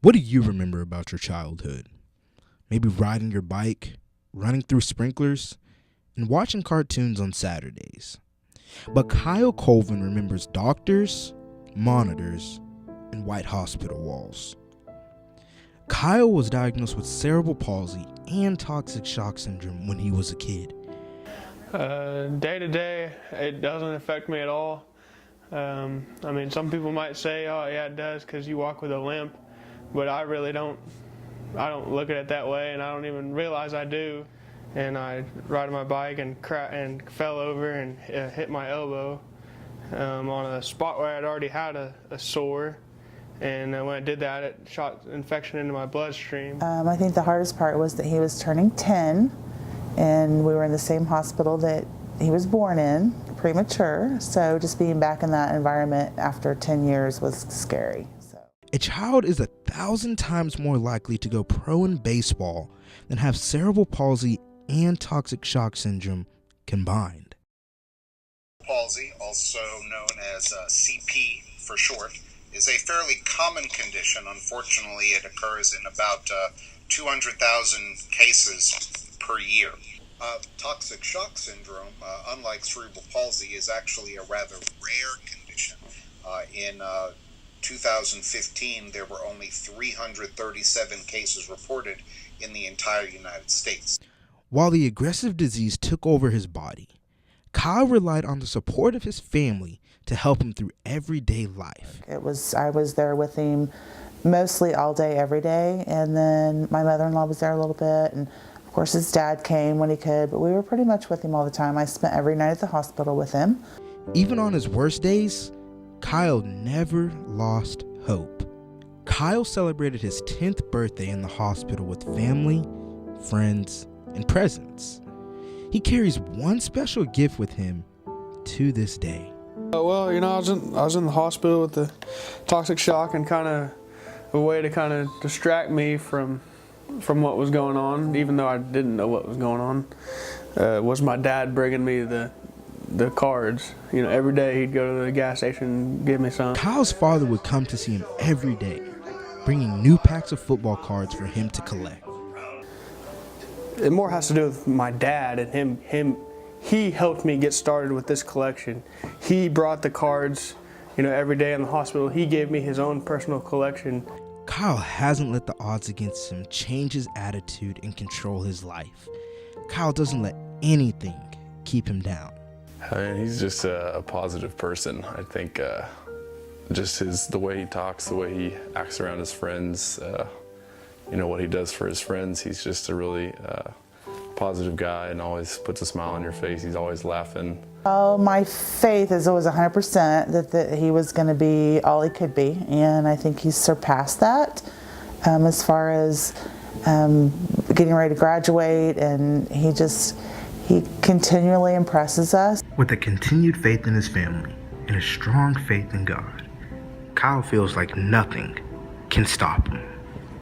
What do you remember about your childhood? Maybe riding your bike, running through sprinklers, and watching cartoons on Saturdays. But Kyle Colvin remembers doctors, monitors, and white hospital walls. Kyle was diagnosed with cerebral palsy and toxic shock syndrome when he was a kid. Day to day, it doesn't affect me at all. Some people might say, oh yeah, it does because you walk with a limp, but I really don't. I don't look at it that way, and I don't even realize I do. And I ride my bike and fell over and hit my elbow on a spot where I'd already had a sore. And when I did that, it shot infection into my bloodstream. I think the hardest part was that he was turning 10, and we were in the same hospital that he was born in, premature. So just being back in that environment after 10 years was scary. A child is 1,000 times more likely to go pro in baseball than have cerebral palsy and toxic shock syndrome combined. Palsy, also known as CP for short, is a fairly common condition. Unfortunately, it occurs in about 200,000 cases per year. Toxic shock syndrome, unlike cerebral palsy, is actually a rather rare condition. In 2015, there were only 337 cases reported in the entire United States. While the aggressive disease took over his body, Kyle relied on the support of his family to help him through everyday life. I was there with him mostly all day, every day, and then my mother-in-law was there a little bit, and of course his dad came when he could, but we were pretty much with him all the time. I spent every night at the hospital with him. Even on his worst days, Kyle never lost hope. Kyle celebrated his 10th birthday in the hospital with family, friends, and presents. He carries one special gift with him to this day. I was in the hospital with the toxic shock, and kind of a way to kind of distract me from what was going on, even though I didn't know what was going on, was my dad bringing me the cards. Every day he'd go to the gas station and give me some. Kyle's father would come to see him every day, bringing new packs of football cards for him to collect. It more has to do with my dad and him. He helped me get started with this collection. He brought the cards, every day in the hospital. He gave me his own personal collection. Kyle hasn't let the odds against him change his attitude and control his life. Kyle doesn't let anything keep him down. He's just a positive person. I think just the way he talks, the way he acts around his friends, what he does for his friends. He's just a really positive guy and always puts a smile on your face. He's always laughing. Oh, my faith is always 100% that he was going to be all he could be, and I think he's surpassed that as far as getting ready to graduate, and he continually impresses us. With a continued faith in his family and a strong faith in God, Kyle feels like nothing can stop him.